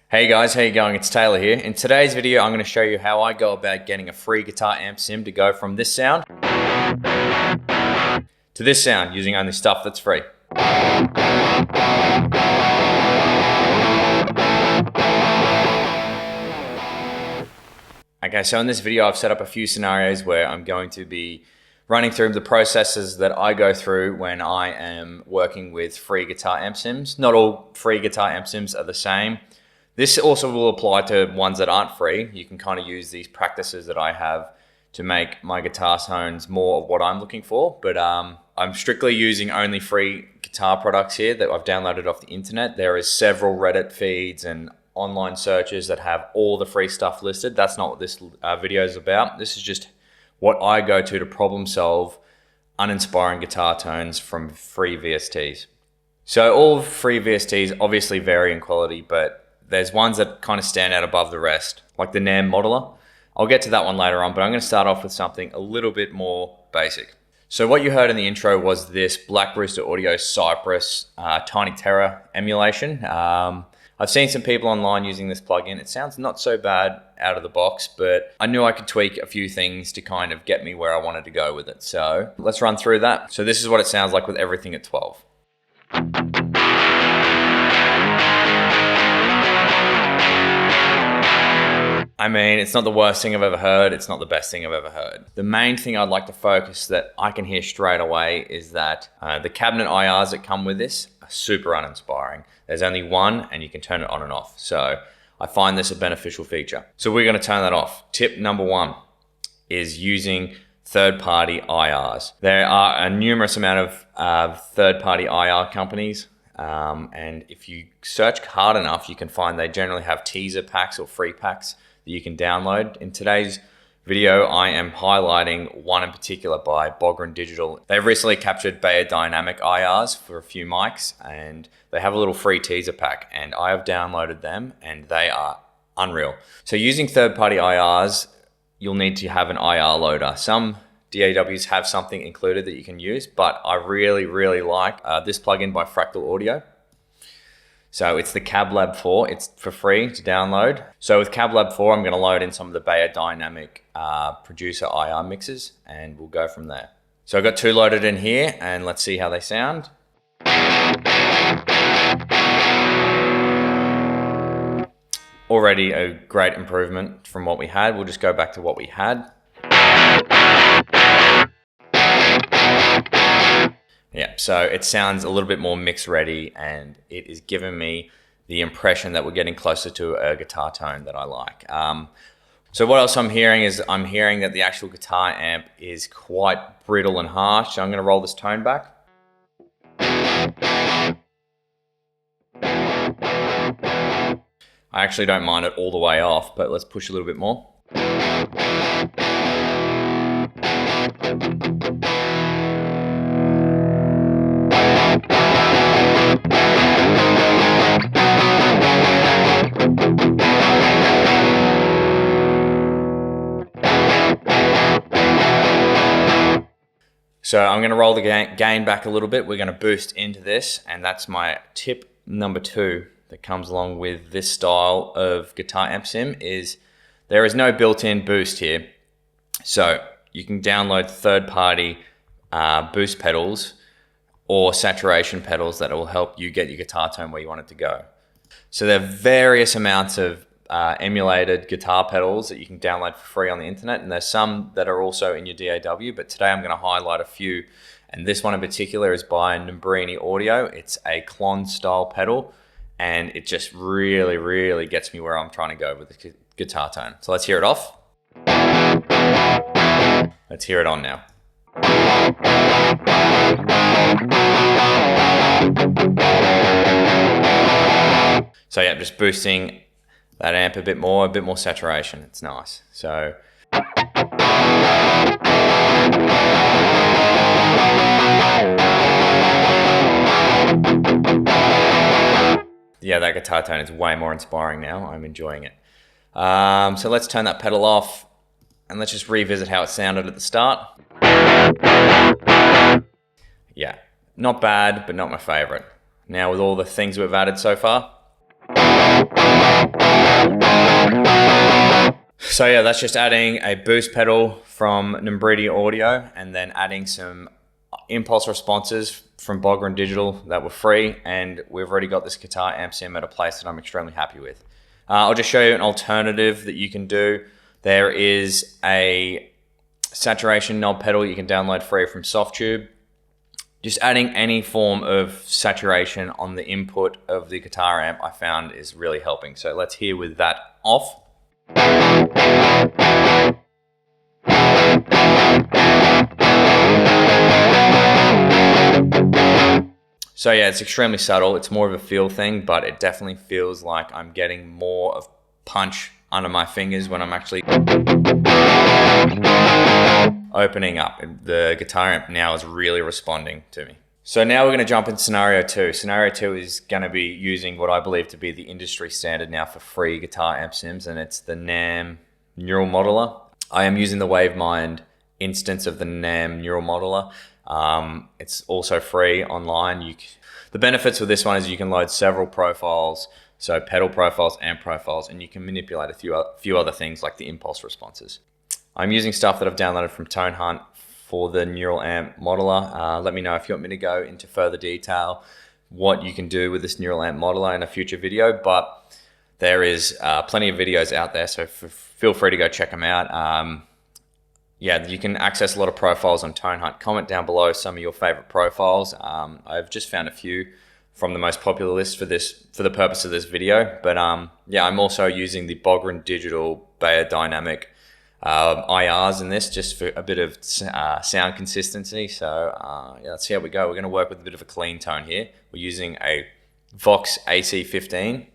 Hey guys, how you going? It's Taylor here. In today's video, I'm going to show you how I go about getting a free guitar amp sim to go from this sound to this sound using only stuff that's free. Okay, so in this video, I've set up a few scenarios where I'm going to be running through the processes that I go through when I am working with free guitar amp sims. Not all free guitar amp sims are the same. This also will apply to ones that aren't free. You can kind of use these practices that I have to make my guitar tones more of what I'm looking for. But I'm strictly using only free guitar products here that I've downloaded off the internet. There is several Reddit feeds and online searches that have all the free stuff listed. That's not what this video is about. This is just what I go to problem solve uninspiring guitar tones from free VSTs. So all free VSTs obviously vary in quality, but there's ones that kind of stand out above the rest, like the NAMM modeler. I'll get to that one later on, but I'm going to start off with something a little bit more basic. So what you heard in the intro was this Black Rooster Audio Cypress Tiny Terror emulation. I've seen some people online using this plugin. It sounds not so bad out of the box, but I knew I could tweak a few things to kind of get me where I wanted to go with it. So let's run through that. So this is what it sounds like with everything at 12. I mean, it's not the worst thing I've ever heard. It's not the best thing I've ever heard. The main thing I'd like to focus that I can hear straight away is that the cabinet IRs that come with this are super uninspiring. There's only one and you can turn it on and off. So I find this a beneficial feature. So we're going to turn that off. Tip number one is using third-party IRs. There are a numerous amount of third-party IR companies. And if you search hard enough, you can find they generally have teaser packs or free packs that you can download. In today's video, I am highlighting one in particular by Bogren Digital. They've recently captured Beyerdynamic IRs for a few mics, and they have a little free teaser pack, and I have downloaded them, and they are unreal. So using third-party IRs, you'll need to have an IR loader. Some DAWs have something included that you can use, but I really, really like this plugin by Fractal Audio. So it's the Cab Lab 4, it's for free to download. So with Cab Lab 4, I'm gonna load in some of the Beyerdynamic producer IR mixes and we'll go from there. So I've got two loaded in here and let's see how they sound. Already a great improvement from what we had. We'll just go back to what we had. Yeah, so it sounds a little bit more mix ready and it is giving me the impression that we're getting closer to a guitar tone that I like. So what else I'm hearing is I'm hearing that the actual guitar amp is quite brittle and harsh. So I'm going to roll this tone back. I actually don't mind it all the way off, but let's push a little bit more. So I'm going to roll the gain back a little bit. We're going to boost into this, and that's my tip number two that comes along with this style of guitar amp sim is there is no built-in boost here. So you can download third-party boost pedals or saturation pedals that will help you get your guitar tone where you want it to go. So there are various amounts of emulated guitar pedals that you can download for free on the internet, and there's some that are also in your DAW, but today I'm going to highlight a few, and this one in particular is by Nambrini Audio. It's a clon style pedal, and it just really, really gets me where I'm trying to go with the guitar tone. So let's hear it off. Let's hear it on now. So yeah, just boosting that amp a bit more saturation. It's nice. So yeah, that guitar tone is way more inspiring now. I'm enjoying it. So let's turn that pedal off and let's just revisit how it sounded at the start. Yeah, not bad, but not my favorite. Now with all the things we've added so far, So yeah, that's just adding a boost pedal from Numbriti Audio and then adding some impulse responses from Bogren Digital that were free, and we've already got this guitar amp sim at a place that I'm extremely happy with. I'll just show you an alternative that you can do. There is a saturation knob pedal you can download free from Softube. Just adding any form of saturation on the input of the guitar amp I found is really helping. So let's hear with that off. So yeah, it's extremely subtle. It's more of a feel thing, but it definitely feels like I'm getting more of punch under my fingers when I'm actually opening up. The guitar amp now is really responding to me. So now we're going to jump into scenario 2. Scenario 2 is going to be using what I believe to be the industry standard now for free guitar amp sims, and it's the NAMM Neural Modeler. I am using the WaveMind instance of the NAMM Neural Modeler. It's also free online. The benefits with this one is you can load several profiles, so pedal profiles, amp profiles, and you can manipulate a few other things like the impulse responses. I'm using stuff that I've downloaded from Tone Hunt for the Neural Amp Modeler. Let me know if you want me to go into further detail what you can do with this Neural Amp Modeler in a future video, but there is plenty of videos out there, so feel free to go check them out. Yeah, you can access a lot of profiles on Tone Hunt. Comment down below some of your favorite profiles. I've just found a few from the most popular list for the purpose of this video, but yeah, I'm also using the Bogren Digital Beyerdynamic IRs in this just for a bit of sound consistency. So yeah, let's see how we go. We're going to work with a bit of a clean tone here. We're using a Vox AC-15.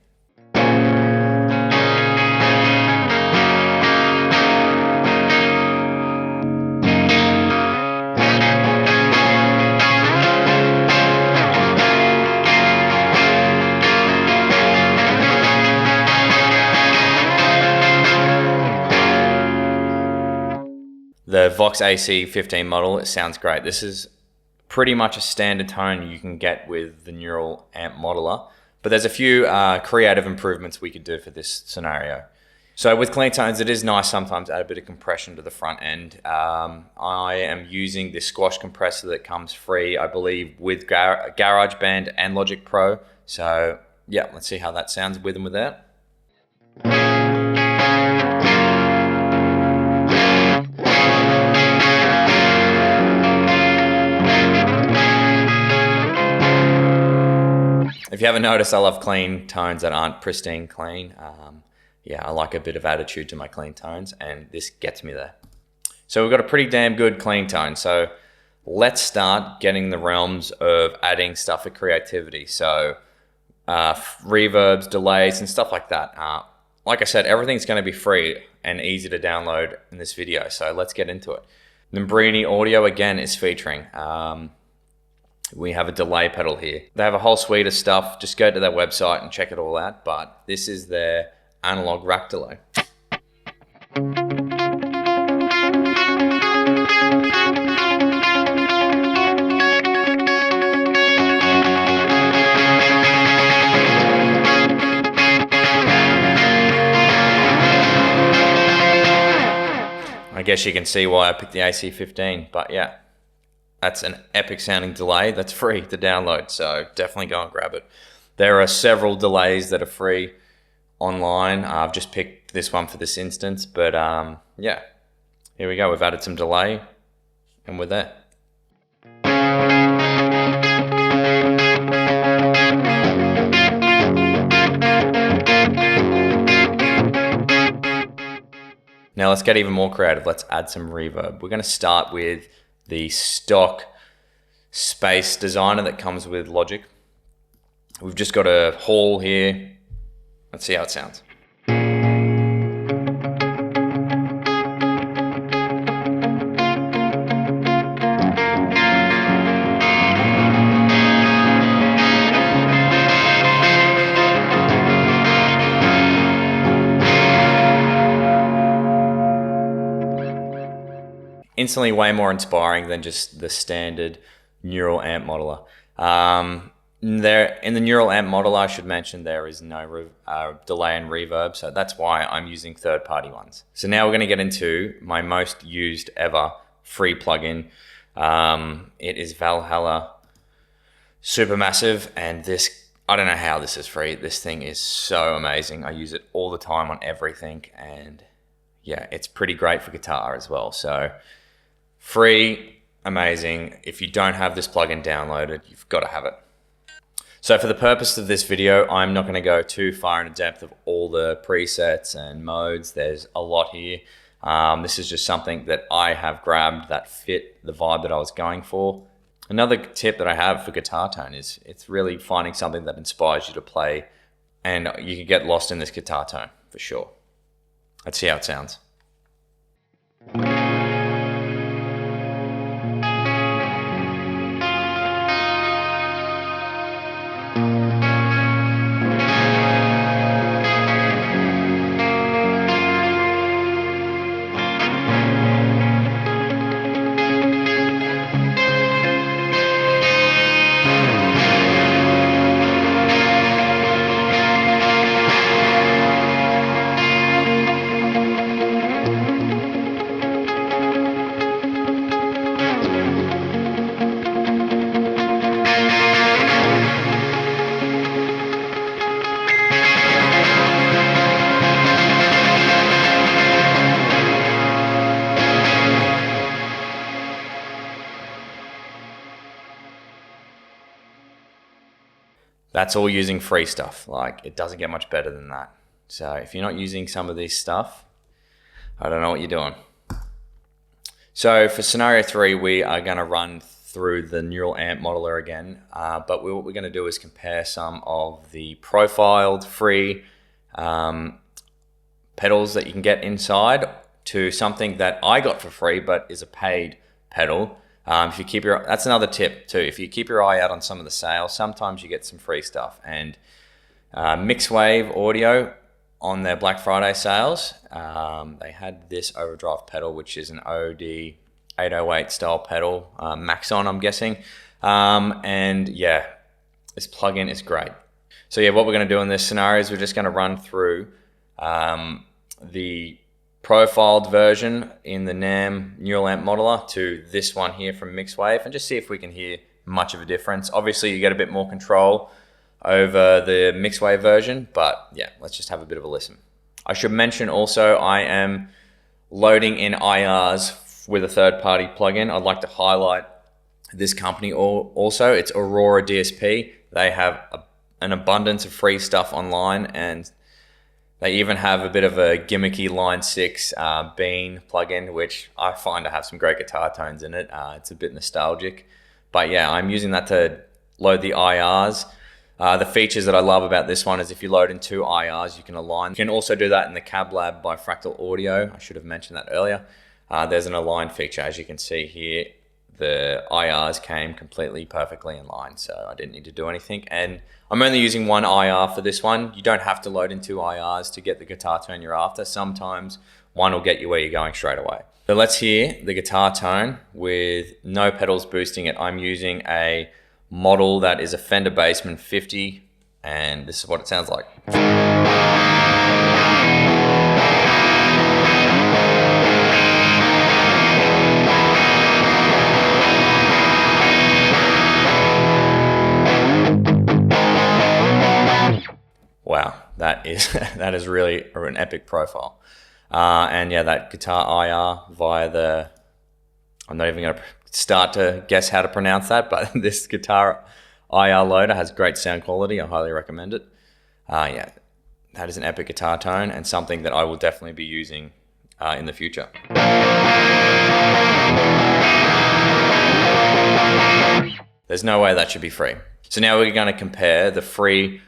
The Vox AC-15 model, it sounds great. This is pretty much a standard tone you can get with the Neural Amp Modeler, but there's a few creative improvements we could do for this scenario. So with clean tones, it is nice sometimes to add a bit of compression to the front end. I am using this squash compressor that comes free, I believe, with GarageBand and Logic Pro. So yeah, let's see how that sounds with and without. If you haven't noticed, I love clean tones that aren't pristine clean. Yeah, I like a bit of attitude to my clean tones, and this gets me there. So we've got a pretty damn good clean tone. So let's start getting the realms of adding stuff for creativity. So reverbs, delays, and stuff like that. Like I said, everything's going to be free and easy to download in this video. So let's get into it. Numbriti Audio, again, is featuring. We have a delay pedal here. They have a whole suite of stuff. Just go to their website and check it all out. But this is their analog rack delay. I guess you can see why I picked the AC-15, but yeah. That's an epic sounding delay that's free to download, so definitely go and grab it. There are several delays that are free online. I've just picked this one for this instance, but yeah, here we go. We've added some delay, and we're there. Now let's get even more creative. Let's add some reverb. We're going to start with the stock space designer that comes with Logic. We've just got a hall here. Let's see how it sounds. Instantly way more inspiring than just the standard Neural Amp Modeler. There in the neural amp model, I should mention there is no delay and reverb, so that's why I'm using third-party ones. So now we're going to get into my most used ever free plugin. It is Valhalla Supermassive, and this, I don't know how this is free. This thing is so amazing. I use it all the time on everything, and yeah, it's pretty great for guitar as well. So free, amazing. If you don't have this plugin downloaded, you've got to have it. So for the purpose of this video, I'm not going to go too far into depth of all the presets and modes. There's a lot here. This is just something that I have grabbed that fit the vibe that I was going for. Another tip that I have for Guitartone is it's really finding something that inspires you to play, and you can get lost in this guitar tone for sure. Let's see how it sounds. That's all using free stuff. Like, it doesn't get much better than that. So if you're not using some of this stuff, I don't know what you're doing. So for scenario 3, we are going to run through the neural amp modeler again. But what we're going to do is compare some of the profiled free pedals that you can get inside to something that I got for free but is a paid pedal. If you keep your, that's another tip too. If you keep your eye out on some of the sales, sometimes you get some free stuff. And Mixwave Audio on their Black Friday sales, they had this overdrive pedal, which is an OD 808 style pedal, Maxon, I'm guessing. And yeah, this plugin is great. So yeah, what we're going to do in this scenario is we're just going to run through the profiled version in the NAMM neural amp modeler to this one here from Mixwave, and just see if we can hear much of a difference. Obviously you get a bit more control over the Mixwave version, but yeah, let's just have a bit of a listen. I should mention also I am loading in IRs with a third-party plugin. I'd like to highlight this company also. It's Aurora DSP. They have an abundance of free stuff online, and they even have a bit of a gimmicky Line 6 Bean plugin, which I find to have some great guitar tones in it. It's a bit nostalgic. But yeah, I'm using that to load the IRs. The features that I love about this one is if you load in 2 IRs, you can align. You can also do that in the Cab Lab by Fractal Audio. I should have mentioned that earlier. There's an align feature. As you can see here, the IRs came completely perfectly in line, so I didn't need to do anything. And I'm only using 1 IR for this one. You don't have to load in 2 IRs to get the guitar tone you're after. Sometimes one will get you where you're going straight away. So let's hear the guitar tone with no pedals boosting it. I'm using a model that is a Fender Bassman 50, and this is what it sounds like. Wow, that is really an epic profile. And yeah, that guitar IR via the, I'm not even going to start to guess how to pronounce that, but this guitar IR loader has great sound quality. I highly recommend it. Yeah, that is an epic guitar tone and something that I will definitely be using in the future. There's no way that should be free. So now we're going to compare the free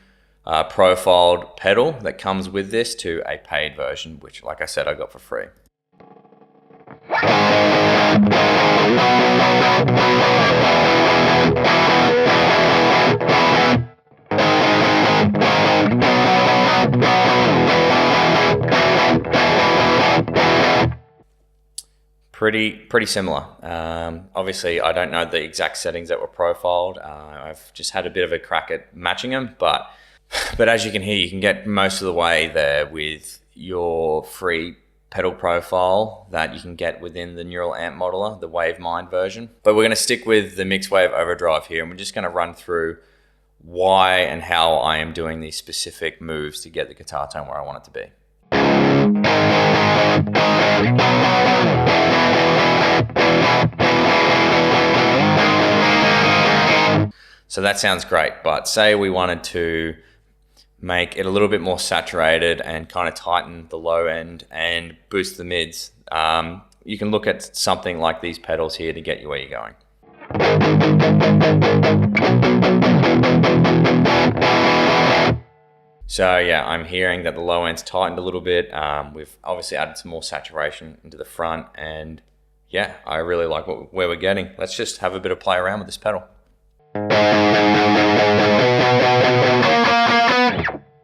profiled pedal that comes with this to a paid version, which, like I said, I got for free. Pretty similar. Obviously, I don't know the exact settings that were profiled. I've just had a bit of a crack at matching them, but as you can hear, you can get most of the way there with your free pedal profile that you can get within the Neural Amp Modeler, the WaveMind version. But we're going to stick with the Mixed Wave Overdrive here, and we're just going to run through why and how I am doing these specific moves to get the guitar tone where I want it to be. So that sounds great, but say we wanted to make it a little bit more saturated and kind of tighten the low end and boost the mids. You can look at something like these pedals here to get you where you're going. So yeah, I'm hearing that the low end's tightened a little bit. We've obviously added some more saturation into the front, and yeah, I really like where we're getting. Let's just have a bit of play around with this pedal.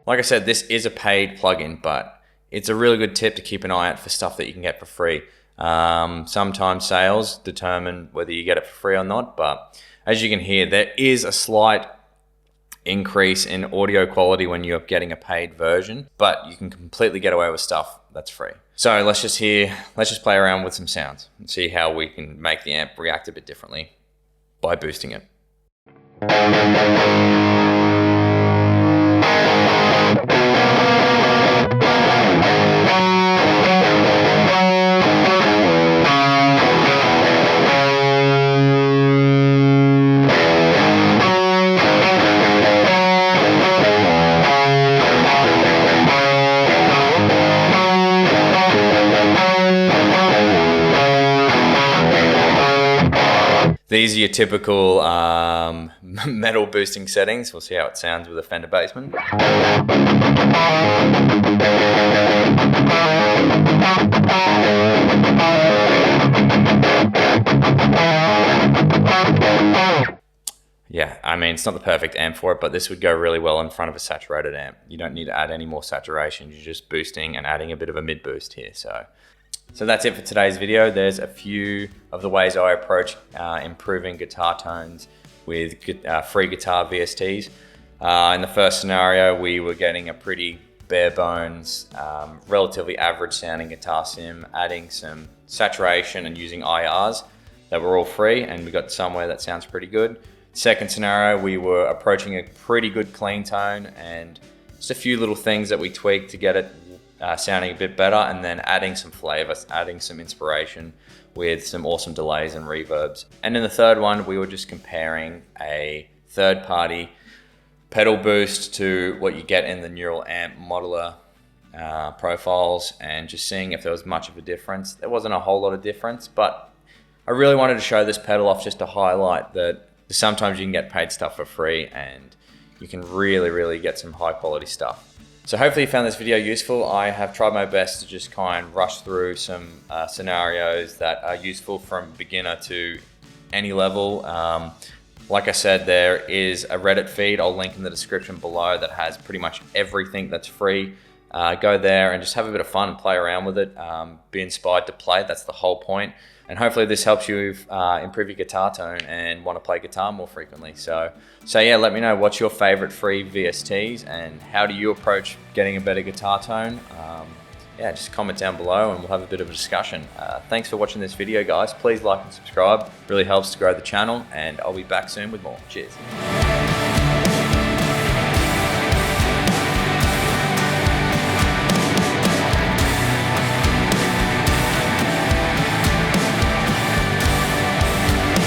Like I said, this is a paid plugin, but it's a really good tip to keep an eye out for stuff that you can get for free. Sometimes sales determine whether you get it for free or not, but as you can hear, there is a slight increase in audio quality when you're getting a paid version, but you can completely get away with stuff that's free. So let's just play around with some sounds and see how we can make the amp react a bit differently by boosting it. These are your typical metal boosting settings. We'll see how it sounds with a Fender Bassman. Yeah, I mean, it's not the perfect amp for it, but this would go really well in front of a saturated amp. You don't need to add any more saturation. You're just boosting and adding a bit of a mid boost here. So that's it for today's video. There's a few of the ways I approach improving guitar tones with free Guitar VSTs. In the first scenario, we were getting a pretty bare bones, relatively average sounding guitar sim, adding some saturation and using IRs that were all free, and we got somewhere that sounds pretty good. Second scenario, we were approaching a pretty good clean tone and just a few little things that we tweaked to get it sounding a bit better, and then adding some flavor, adding some inspiration with some awesome delays and reverbs. And in the third one, we were just comparing a third-party pedal boost to what you get in the Neural Amp Modeler profiles, and just seeing if there was much of a difference. There wasn't a whole lot of difference, but I really wanted to show this pedal off just to highlight that sometimes you can get paid stuff for free and you can really get some high quality stuff. So hopefully you found this video useful. I have tried my best to just kind of rush through some scenarios that are useful from beginner to any level. Like I said, there is a Reddit feed I'll link in the description below that has pretty much everything that's free. Go there and just have a bit of fun and play around with it. Be inspired to play, that's the whole point. And hopefully this helps you improve your guitar tone and want to play guitar more frequently. So yeah, let me know what's your favorite free VSTs and how do you approach getting a better guitar tone. Yeah, just comment down below and we'll have a bit of a discussion. Thanks for watching this video, guys. Please like and subscribe. It really helps to grow the channel, and I'll be back soon with more. Cheers.